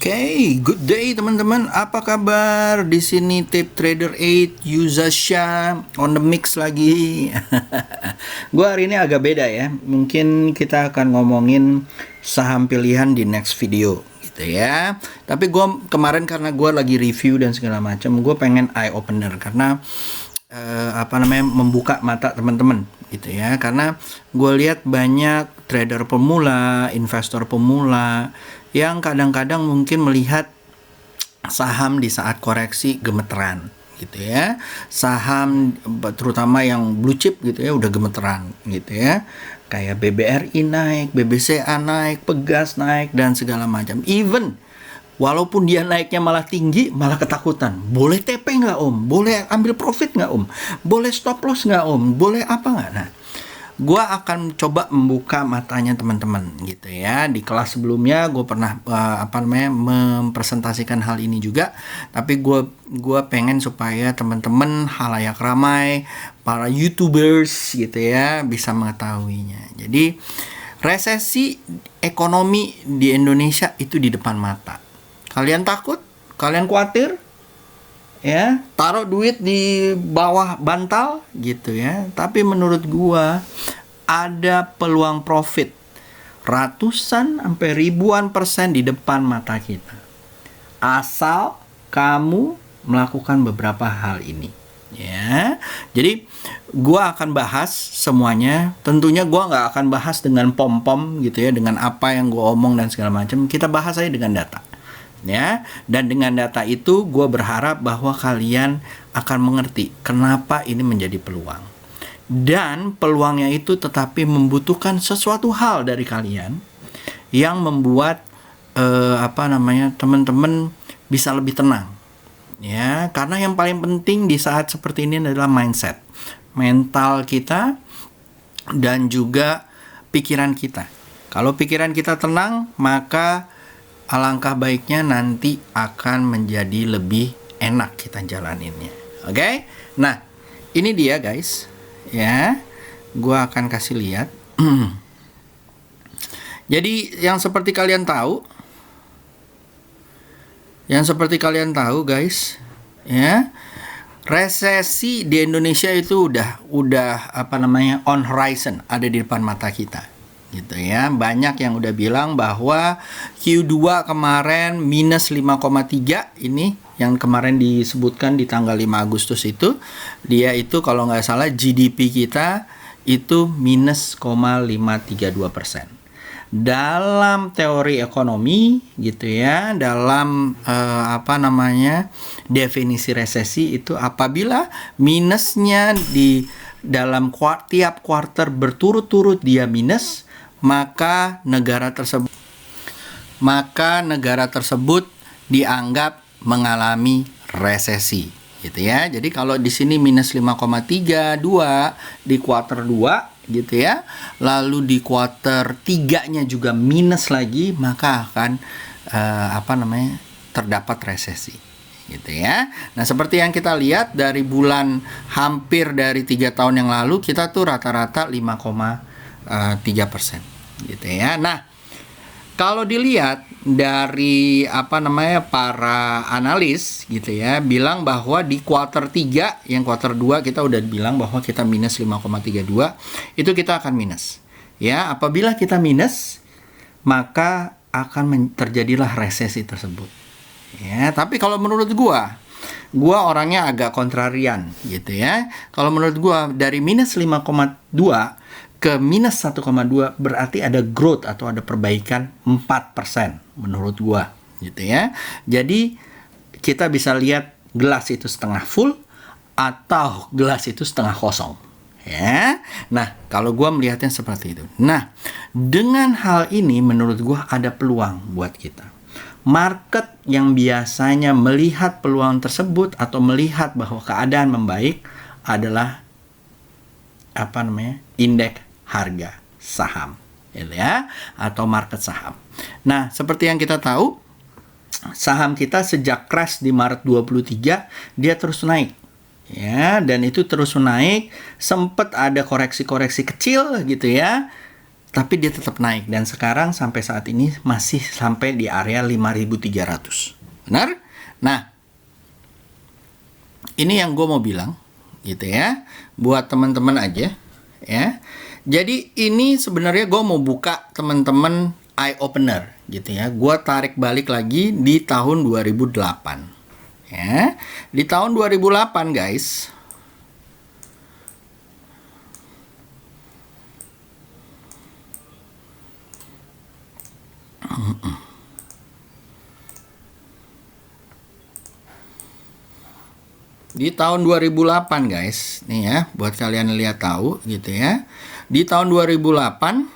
Oke, good day teman-teman. Apa kabar? Di sini Tip Trader 8 Yuzasha on the mix lagi. Gua hari ini agak beda ya. Mungkin kita akan ngomongin saham pilihan di next video gitu ya. Tapi gua kemarin karena gua lagi review dan segala macam, gua pengen eye opener karena membuka mata teman-teman gitu ya, karena gue lihat banyak trader pemula, investor pemula yang kadang-kadang mungkin melihat saham di saat koreksi gemeteran gitu ya, saham terutama yang blue chip gitu ya udah gemeteran gitu ya, kayak BBRI naik, BBCA naik, Pegas naik dan segala macam. Even walaupun dia naiknya malah tinggi, malah ketakutan. Boleh TP nggak om? Boleh ambil profit nggak om? Boleh stop loss nggak om? Boleh apa nggak? Nah, gua akan coba membuka matanya teman-teman gitu ya. Di kelas sebelumnya gue pernah mempresentasikan hal ini juga. Tapi gua pengen supaya teman-teman halayak ramai, para YouTubers gitu ya bisa mengetahuinya. Jadi resesi ekonomi di Indonesia itu di depan mata. Kalian takut? Kalian khawatir? Ya, taruh duit di bawah bantal gitu ya. Tapi menurut gua ada peluang profit ratusan sampai ribuan persen di depan mata kita. Asal kamu melakukan beberapa hal ini. Ya, jadi gua akan bahas semuanya. Tentunya gua nggak akan bahas dengan pom-pom gitu ya, dengan apa yang gua omong dan segala macam. Kita bahas aja dengan data. Ya, dan dengan data itu gue berharap bahwa kalian akan mengerti kenapa ini menjadi peluang, dan peluangnya itu tetapi membutuhkan sesuatu hal dari kalian yang membuat teman-teman bisa lebih tenang ya, karena yang paling penting di saat seperti ini adalah mindset, mental kita dan juga pikiran kita. Kalau pikiran kita tenang, maka alangkah baiknya nanti akan menjadi lebih enak kita jalaninnya. Oke? Nah, ini dia guys. Ya. Gua akan kasih lihat. Jadi yang seperti kalian tahu guys, ya. Resesi di Indonesia itu udah on horizon, ada di depan mata kita. Gitu ya. Banyak yang udah bilang bahwa Q2 kemarin minus 5,3, ini yang kemarin disebutkan di tanggal 5 Agustus itu, dia itu kalau nggak salah GDP kita itu minus 0,532%. Dalam teori ekonomi gitu ya, dalam definisi resesi itu apabila minusnya di dalam tiap kuarter berturut-turut dia minus, maka negara tersebut dianggap mengalami resesi gitu ya. Jadi kalau di sini minus 5,32 di kuarter 2 gitu ya, lalu di kuarter 3-nya juga minus lagi, maka akan terdapat resesi gitu ya. Nah, seperti yang kita lihat dari bulan hampir dari 3 tahun yang lalu, kita tuh rata-rata 5,3% gitu ya. Nah, kalau dilihat dari para analis gitu ya, bilang bahwa di kuarter 3, yang kuarter 2 kita udah bilang bahwa kita minus 5,32, itu kita akan minus. Ya, apabila kita minus, maka akan terjadilah resesi tersebut. Ya, tapi kalau menurut gua orangnya agak kontrarian gitu ya. Kalau menurut gua dari minus 5,2 ke minus 1,2 berarti ada growth atau ada perbaikan 4% menurut gua gitu ya. Jadi kita bisa lihat gelas itu setengah full atau gelas itu setengah kosong ya. Nah, kalau gua melihatnya seperti itu. Nah, dengan hal ini menurut gua ada peluang buat kita. Market yang biasanya melihat peluang tersebut atau melihat bahwa keadaan membaik adalah indeks harga saham ya, atau market saham. Nah, seperti yang kita tahu, saham kita sejak crash di Maret 23 dia terus naik ya, dan itu terus naik, sempat ada koreksi-koreksi kecil gitu ya, tapi dia tetap naik dan sekarang sampai saat ini masih sampai di area 5.300. Benar? Nah, ini yang gue mau bilang gitu ya, buat teman-teman aja ya. Jadi ini sebenarnya gue mau buka teman-teman eye opener gitu ya. Gue tarik balik lagi di tahun 2008 ya. Di tahun 2008 guys, di tahun 2008 guys, nih ya, buat kalian lihat tahu gitu ya. Di tahun 2008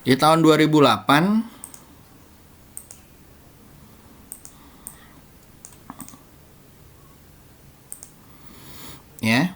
Di tahun 2008 ya.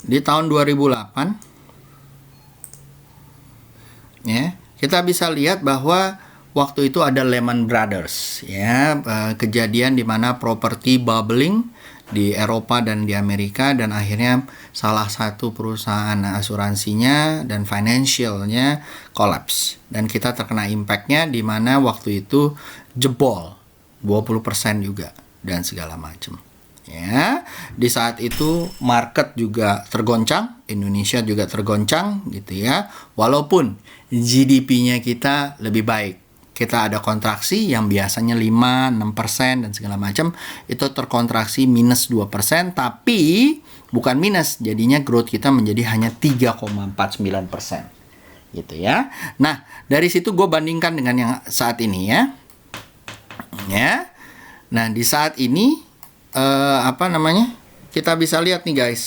Di tahun 2008 ya, kita bisa lihat bahwa waktu itu ada Lehman Brothers ya, kejadian di mana properti bubbling di Eropa dan di Amerika, dan akhirnya salah satu perusahaan asuransinya dan financialnya collapse dan kita terkena impactnya, di mana waktu itu jebol 20% juga dan segala macam ya. Di saat itu market juga tergoncang, Indonesia juga tergoncang gitu ya, walaupun GDP-nya kita lebih baik. Kita ada kontraksi yang biasanya 5-6% dan segala macam, itu terkontraksi minus 2%, tapi bukan minus, jadinya growth kita menjadi hanya 3,49% gitu ya. Nah, dari situ gue bandingkan dengan yang saat ini ya. Nah, di saat ini kita bisa lihat nih guys.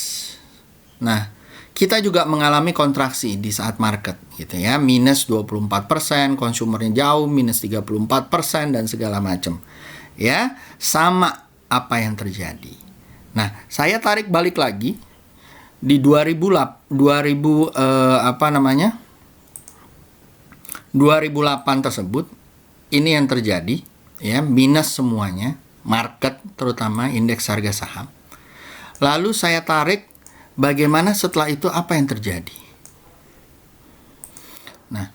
Nah, kita juga mengalami kontraksi di saat market gitu ya, minus 24%, consumernya jauh minus 34% dan segala macam. Ya, sama apa yang terjadi. Nah, saya tarik balik lagi di 2008 tersebut, ini yang terjadi ya, minus semuanya, market terutama indeks harga saham. Lalu saya tarik bagaimana setelah itu, apa yang terjadi. Nah,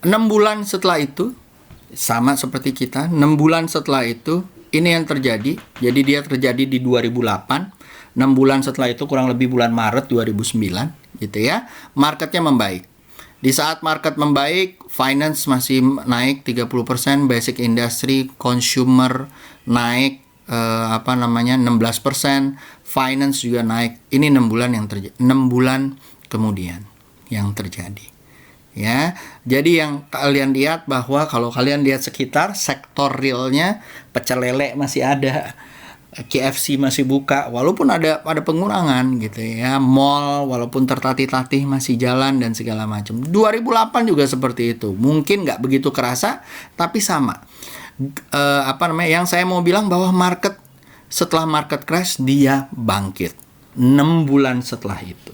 6 bulan setelah itu, sama seperti kita, 6 bulan setelah itu, ini yang terjadi. Jadi dia terjadi di 2008. 6 bulan setelah itu, kurang lebih bulan Maret 2009, gitu ya, marketnya membaik. Di saat market membaik, finance masih naik 30%, basic industry, consumer naik 16%, finance juga naik. Ini 6 bulan yang terjadi, 6 bulan kemudian yang terjadi. Ya, jadi yang kalian lihat bahwa kalau kalian lihat sekitar, sektor realnya pecel lele masih ada, KFC masih buka, walaupun ada pengurangan gitu ya. Mall walaupun tertatih-tatih masih jalan dan segala macam. 2008 juga seperti itu. Mungkin nggak begitu kerasa, tapi sama. Yang saya mau bilang bahwa market setelah market crash dia bangkit 6 bulan setelah itu.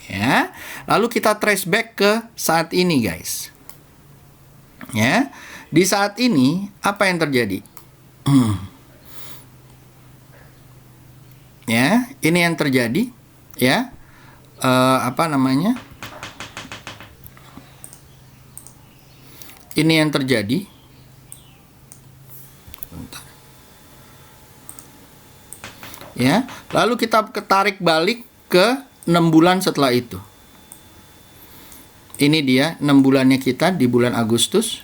Ya. Lalu kita trace back ke saat ini, guys. Ya. Di saat ini apa yang terjadi? Ya, ini yang terjadi ya. Ini yang terjadi. Bentar. Ya, lalu kita tarik balik ke 6 bulan setelah itu. Ini dia 6 bulannya kita di bulan Agustus.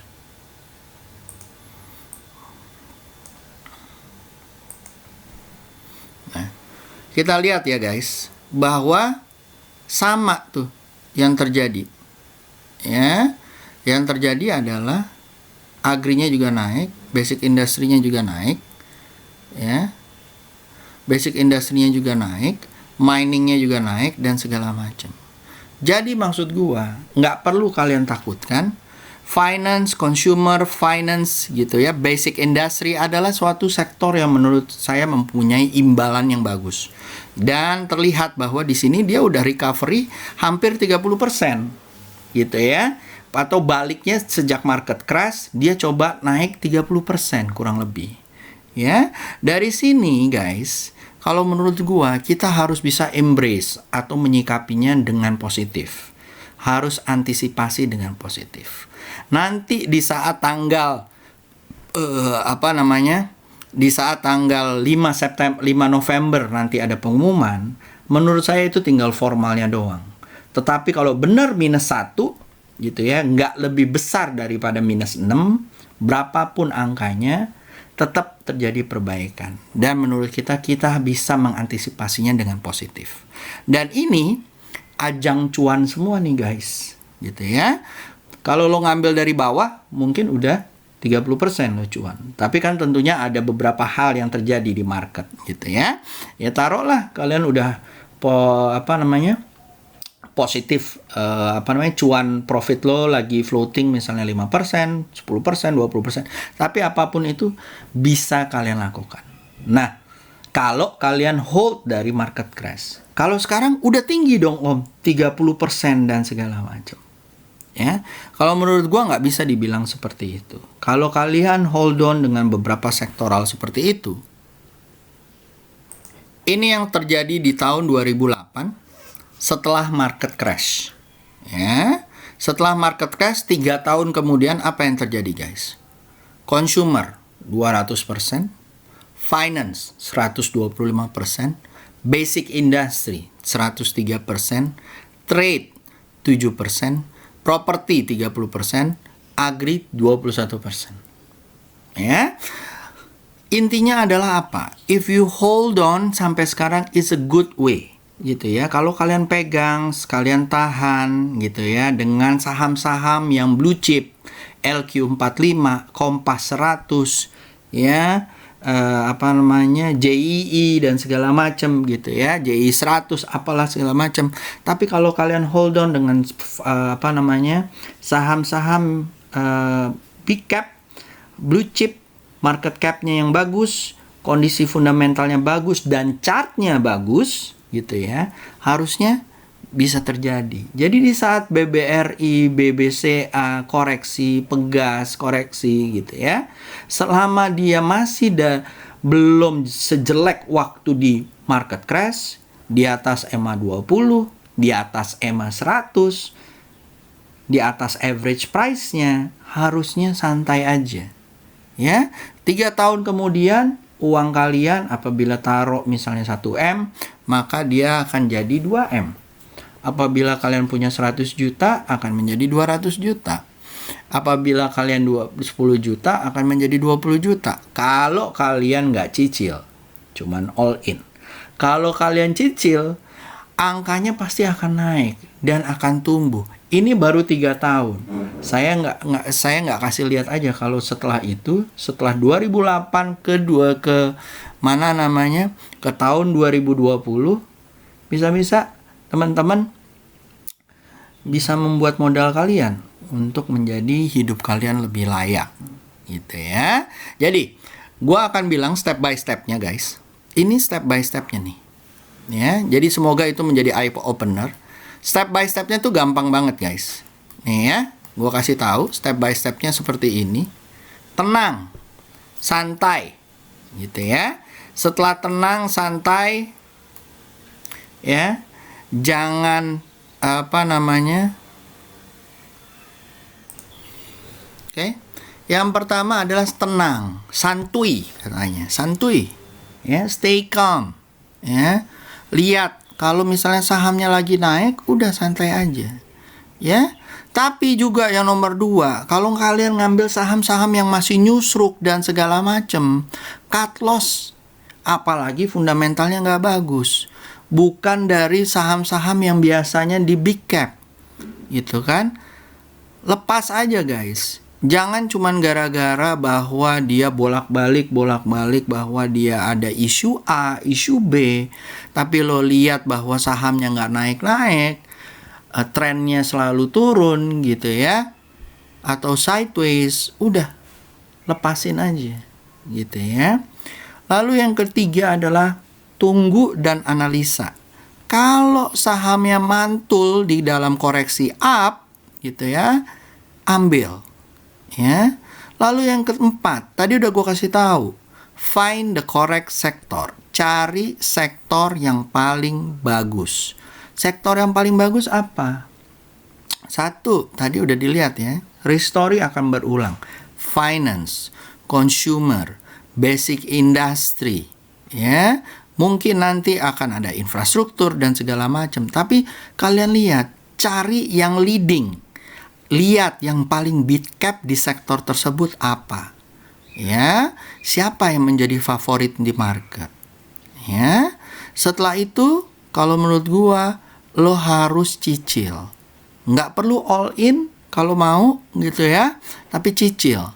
Nah, kita lihat ya guys, bahwa sama tuh yang terjadi. Ya, yang terjadi adalah agrinya juga naik, basic industry-nya juga naik. Ya. Basic industry-nya juga naik, miningnya juga naik, dan segala macam. Jadi maksud gua, nggak perlu kalian takutkan. Finance, consumer, finance gitu ya, basic industry adalah suatu sektor yang menurut saya mempunyai imbalan yang bagus. Dan terlihat bahwa di sini dia udah recovery hampir 30%. Gitu ya. Atau baliknya sejak market crash, dia coba naik 30% kurang lebih. Ya, dari sini guys, kalau menurut gua kita harus bisa embrace atau menyikapinya dengan positif. harus antisipasi dengan positif. Nanti di saat tanggal di saat tanggal 5 November nanti ada pengumuman, menurut saya itu tinggal formalnya doang. Tetapi kalau benar -1 gitu ya, nggak lebih besar daripada -6, berapapun angkanya, tetap terjadi perbaikan. Dan menurut kita bisa mengantisipasinya dengan positif. Dan ini ajang cuan semua nih guys, gitu ya. Kalau lo ngambil dari bawah, mungkin udah 30% lo cuan. Tapi kan tentunya ada beberapa hal yang terjadi di market, gitu ya. Ya taruhlah kalian udah positif cuan profit lo lagi floating misalnya 5%, 10%, 20%. Tapi apapun itu bisa kalian lakukan. Nah, kalau kalian hold dari market crash. Kalau sekarang udah tinggi dong Om, 30% dan segala macam. Ya, kalau menurut gua nggak bisa dibilang seperti itu. Kalau kalian hold on dengan beberapa sektoral seperti itu, ini yang terjadi di tahun 2008 setelah market crash. Ya, setelah market crash 3 tahun kemudian apa yang terjadi guys? Consumer 200%, finance 125%, basic industry 103%, trade 7%, property 30%, agri 21%. Ya. Intinya adalah apa? If you hold on sampai sekarang is a good way. Gitu ya. Kalau kalian pegang, sekalian tahan gitu ya dengan saham-saham yang blue chip, LQ45, Kompas 100 ya. JII dan segala macam gitu ya, JII 100 apalah segala macam. Tapi kalau kalian hold on dengan saham-saham big cap, blue chip, market capnya yang bagus, kondisi fundamentalnya bagus dan chartnya bagus gitu ya, harusnya bisa terjadi. Jadi di saat BBRI, BBCA koreksi, Pegas koreksi gitu ya, selama dia masih belum sejelek waktu di market crash, di atas EMA 20, di atas EMA 100, di atas average price-nya, harusnya santai aja. Ya, 3 tahun kemudian uang kalian apabila taruh misalnya 1M, maka dia akan jadi 2M. Apabila kalian punya 100 juta, akan menjadi 200 juta. Apabila kalian 10 juta, akan menjadi 20 juta. Kalau kalian nggak cicil, cuman all in. Kalau kalian cicil, angkanya pasti akan naik dan akan tumbuh. Ini baru 3 tahun. Saya nggak kasih lihat aja kalau setelah itu, setelah 2008 ke tahun 2020, bisa-bisa teman-teman bisa membuat modal kalian untuk menjadi hidup kalian lebih layak gitu ya. Jadi gua akan bilang step by stepnya guys. Ini step by stepnya nih ya. Jadi semoga itu menjadi eye opener. Step by stepnya tuh gampang banget guys. Nih ya, gua kasih tahu step by stepnya seperti ini. Tenang, santai gitu ya. Setelah tenang, santai ya, jangan Oke. Yang pertama adalah tenang, santuy katanya. Santuy. Ya, stay calm. Ya. Lihat kalau misalnya sahamnya lagi naik, udah santai aja. Ya. Tapi juga yang nomor 2, kalau kalian ngambil saham-saham yang masih nyusruk dan segala macem, cut loss. Apalagi fundamentalnya nggak bagus. Bukan dari saham-saham yang biasanya di big cap gitu kan. Lepas aja guys. Jangan cuman gara-gara bahwa dia bolak-balik bahwa dia ada isu A, isu B, tapi lo lihat bahwa sahamnya nggak naik-naik, trennya selalu turun gitu ya, atau sideways, udah lepasin aja gitu ya. Lalu yang ketiga adalah tunggu dan analisa. Kalau sahamnya mantul di dalam koreksi up gitu ya, ambil ya. Lalu yang keempat, tadi udah gue kasih tahu, find the correct sector. Cari sektor yang paling bagus. Sektor yang paling bagus apa? Satu, tadi udah dilihat ya, restory akan berulang. Finance, consumer, basic industry, ya. Mungkin nanti akan ada infrastruktur dan segala macam. Tapi kalian lihat, cari yang leading. Lihat yang paling big cap di sektor tersebut apa. Ya, siapa yang menjadi favorit di market. Ya. Setelah itu, kalau menurut gua, lo harus cicil. Nggak perlu all in kalau mau gitu ya, tapi cicil.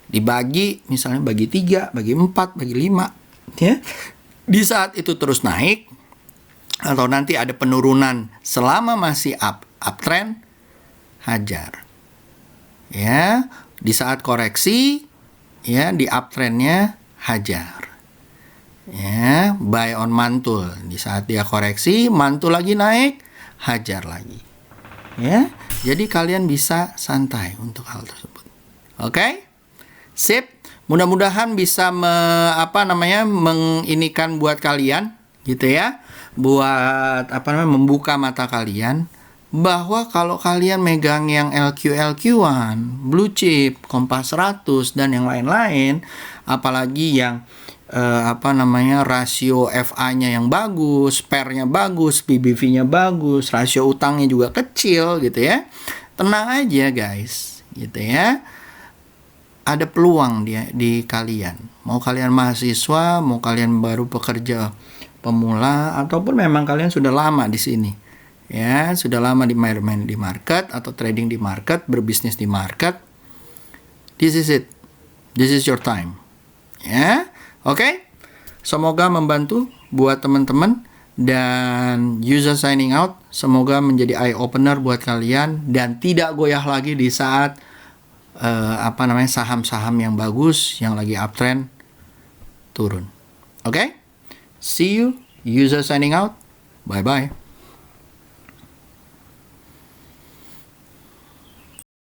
Dibagi, misalnya bagi 3, bagi 4, bagi 5. Ya. Di saat itu terus naik, atau nanti ada penurunan selama masih uptrend, hajar. Ya, di saat koreksi, ya di uptrendnya hajar. Ya, buy on mantul. Di saat dia koreksi, mantul lagi naik, hajar lagi. Ya, jadi kalian bisa santai untuk hal tersebut. Oke? Sip. Mudah-mudahan bisa menginikan buat kalian gitu ya. Buat membuka mata kalian bahwa kalau kalian megang yang LQ1, Blue Chip, Kompas 100 dan yang lain-lain, apalagi yang rasio FA-nya yang bagus, PER-nya bagus, PBV-nya bagus, rasio utangnya juga kecil gitu ya. Tenang aja guys, gitu ya. Ada peluang di kalian. Mau kalian mahasiswa, mau kalian baru pekerja pemula, ataupun memang kalian sudah lama di sini. Ya, sudah lama main di market atau trading di market, berbisnis di market. This is it. This is your time. Ya. Oke. Semoga membantu buat teman-teman, dan user signing out. Semoga menjadi eye opener buat kalian dan tidak goyah lagi di saat saham-saham yang bagus yang lagi uptrend turun. Oke? See you. User signing out. Bye bye.